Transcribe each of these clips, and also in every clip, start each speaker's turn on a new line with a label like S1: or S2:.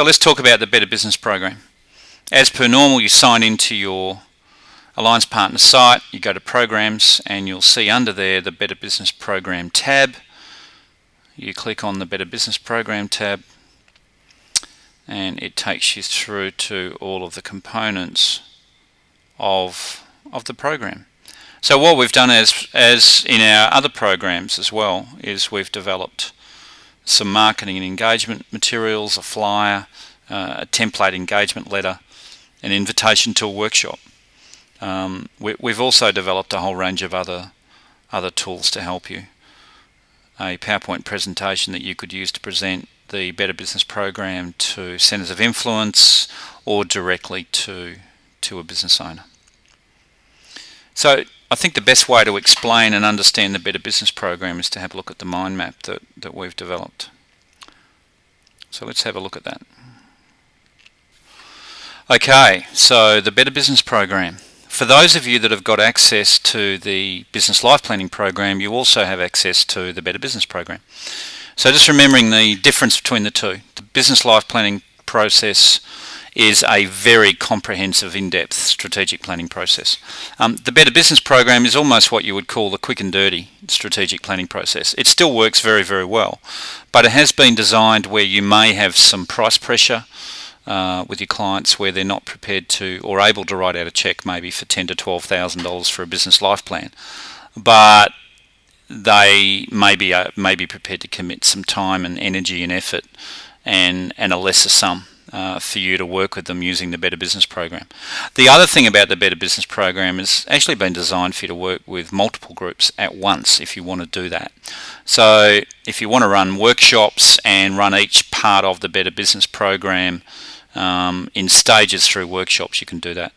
S1: So let's talk about the Better Business Program. As per normal, you sign into your Alliance Partner site, you go to Programs, and you'll see under there the Better Business Program tab. You click on the Better Business Program tab, and it takes you through to all of the components of the program. So what we've done, as in our other programs as well, is we've developed some marketing and engagement materials, a flyer, a template engagement letter, an invitation to a workshop. We've also developed a whole range of other tools to help you. A PowerPoint presentation that you could use to present the Better Business Program to centres of influence or directly to a business owner. So I think the best way to explain and understand the Better Business Program is to have a look at the mind map that we've developed. So let's have a look at that. Okay, so the Better Business Program. For those of you that have got access to the Business Life Planning Program, you also have access to the Better Business Program. So just remembering the difference between the two. The Business Life Planning process is a very comprehensive, in-depth strategic planning process. The Better Business Program is almost what you would call the quick and dirty strategic planning process. It still works very, very well, but it has been designed where you may have some price pressure with your clients, where they're not prepared to or able to write out a cheque maybe for $10,000 to $12,000 for a business life plan, but they may be prepared to commit some time and energy and effort and a lesser sum for you to work with them using the Better Business Program. The other thing about the Better Business Program is actually been designed for you to work with multiple groups at once if you want to do that. So if you want to run workshops and run each part of the Better Business Program in stages through workshops, you can do that.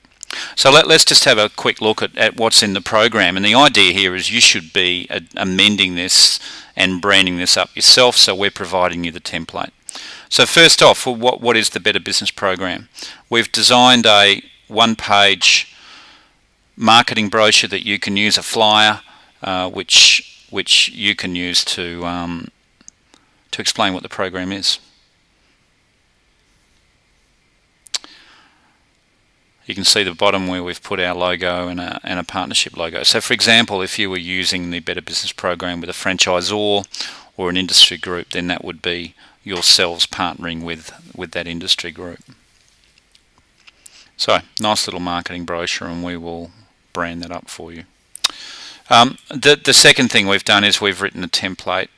S1: So let's just have a quick look at what's in the program. And the idea here is you should be amending this and branding this up yourself, so we're providing you the template. So first off, what is the Better Business Program? We've designed a one-page marketing brochure that you can use, a flyer, which you can use to explain what the program is. You can see the bottom where we've put our logo and a partnership logo. So for example, if you were using the Better Business Program with a franchisor or an industry group, then that would be yourselves partnering with that industry group. So nice little marketing brochure, and we will brand that up for you. The second thing we've done is we've written a template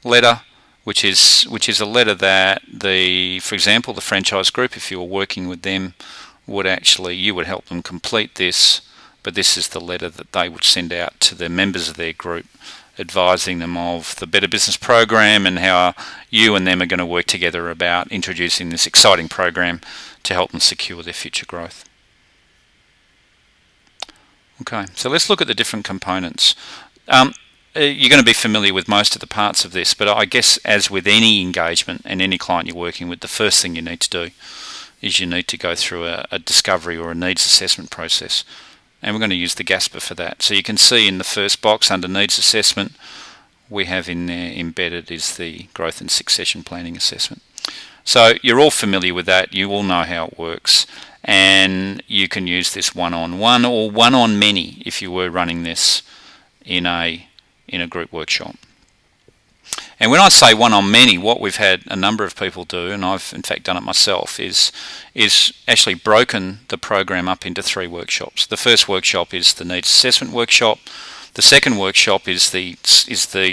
S1: letter, which is a letter that for example, the franchise group, if you were working with them, you would help them complete this, but this is the letter that they would send out to the members of their group, advising them of the Better Business Program and how you and them are going to work together about introducing this exciting program to help them secure their future growth. Okay, so let's look at the different components. You're going to be familiar with most of the parts of this, but I guess as with any engagement and any client you're working with, the first thing you need to do is you need to go through a discovery or a needs assessment process. And we're going to use the GASPR for that. So you can see in the first box under needs assessment, we have in there embedded is the growth and succession planning assessment. So you're all familiar with that. You all know how it works. And you can use this one-on-one or one-on-many if you were running this in a group workshop. And when I say one-on-many, what we've had a number of people do, and I've in fact done it myself, is actually broken the program up into 3 workshops. The first workshop is the needs assessment workshop. The second workshop is the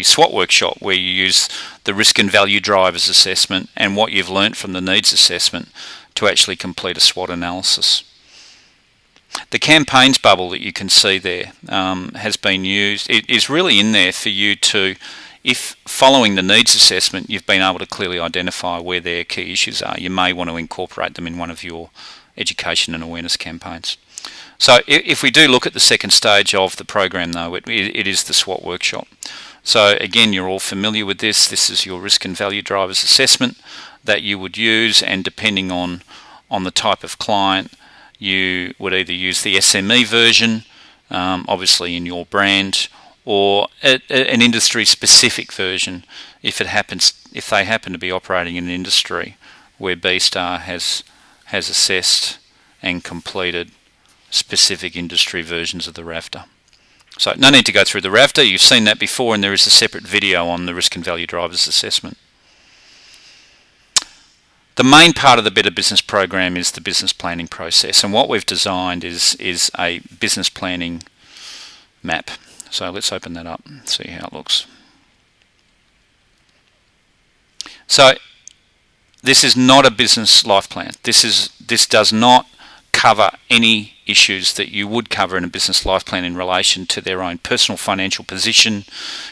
S1: SWOT workshop, where you use the risk and value drivers assessment and what you've learnt from the needs assessment to actually complete a SWOT analysis. The campaigns bubble that you can see there has been used. It is really in there for you to, if following the needs assessment you've been able to clearly identify where their key issues are, you may want to incorporate them in one of your education and awareness campaigns. So if we do look at the second stage of the program though, it is the SWOT workshop. So again, you're all familiar with this. This is your risk and value drivers assessment that you would use, and depending on the type of client, you would either use the SME version, obviously in your brand, or an industry specific version if they happen to be operating in an industry where Bstar has assessed and completed specific industry versions of the rafter. So no need to go through the rafter, you've seen that before, and there is a separate video on the risk and value drivers assessment. The main part of the Better Business program is the business planning process, and what we've designed is a business planning map. So let's open that up and see how it looks. So this is not a business life plan. This does not cover any issues that you would cover in a business life plan in relation to their own personal financial position,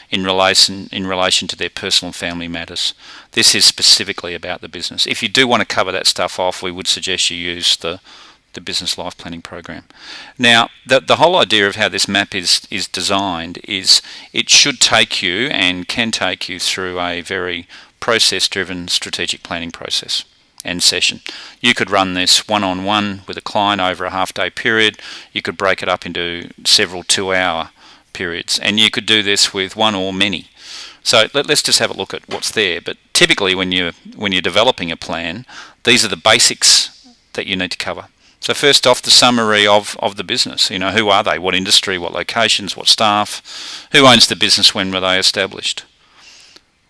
S1: in relation to their personal and family matters. This is specifically about the business. If you do want to cover that stuff off, we would suggest you use the business life planning program. Now, the whole idea of how this map is designed is it should take you and can take you through a very process-driven strategic planning process and session. You could run this one-on-one with a client over a half-day period. You could break it up into several 2-hour periods, and you could do this with one or many. So let's just have a look at what's there. But typically when you're developing a plan, these are the basics that you need to cover. So first off, the summary of the business. You know, who are they? What industry? What locations? What staff? Who owns the business? When were they established?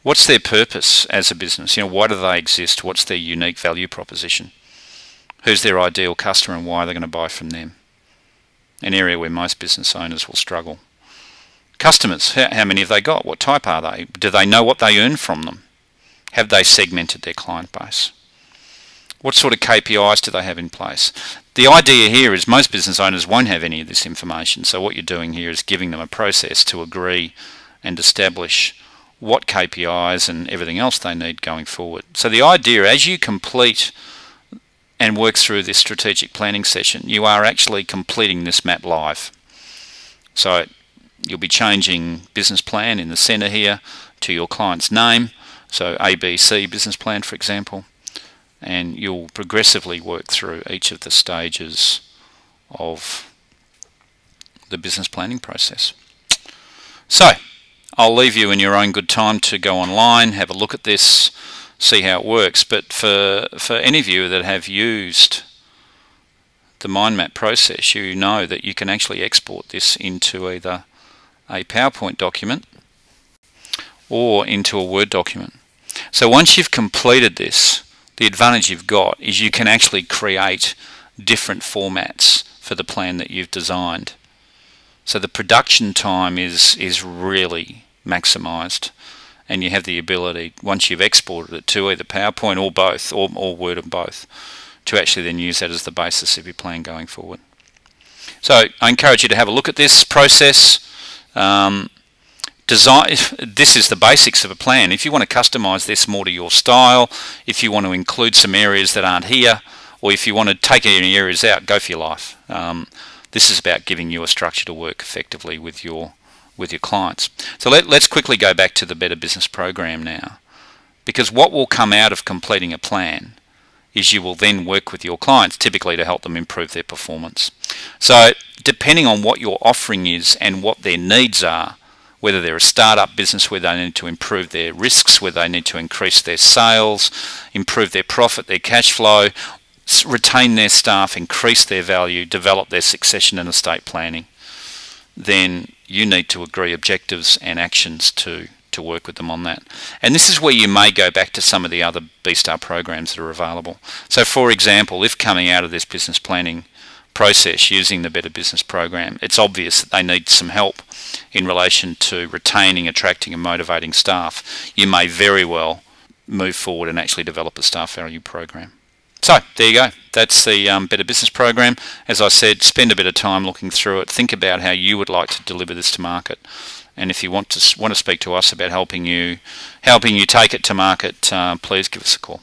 S1: What's their purpose as a business? You know, why do they exist? What's their unique value proposition? Who's their ideal customer and why are they going to buy from them? An area where most business owners will struggle. Customers, how many have they got? What type are they? Do they know what they earn from them? Have they segmented their client base? What sort of KPIs do they have in place? The idea here is most business owners won't have any of this information, so what you're doing here is giving them a process to agree and establish what KPIs and everything else they need going forward. So the idea, as you complete and work through this strategic planning session, you are actually completing this map live. So you'll be changing business plan in the center here to your client's name, so ABC business plan, for example, and you'll progressively work through each of the stages of the business planning process. So I'll leave you in your own good time to go online, have a look at this, see how it works. But for any of you that have used the mind map process, you know that you can actually export this into either a PowerPoint document or into a Word document. So once you've completed this, the advantage you've got is you can actually create different formats for the plan that you've designed. So the production time is really maximised, and you have the ability, once you've exported it to either PowerPoint or both, or Word and both, to actually then use that as the basis of your plan going forward. So I encourage you to have a look at this process. This is the basics of a plan. If you want to customise this more to your style, if you want to include some areas that aren't here, or if you want to take any areas out, go for your life. This is about giving you a structure to work effectively with your clients. So let's quickly go back to the Better Business program now, because what will come out of completing a plan is you will then work with your clients, typically to help them improve their performance. So depending on what your offering is and what their needs are, whether they're a startup business where they need to improve their risks, where they need to increase their sales, improve their profit, their cash flow, retain their staff, increase their value, develop their succession and estate planning, then you need to agree objectives and actions to work with them on that. And this is where you may go back to some of the other Bstar programs that are available. So for example, if coming out of this business planning process using the Better Business program, it's obvious that they need some help in relation to retaining, attracting and motivating staff, you may very well move forward and actually develop a staff value program. So there you go. That's the Better Business program. As I said, spend a bit of time looking through it. Think about how you would like to deliver this to market. And if you want to speak to us about helping you take it to market, please give us a call.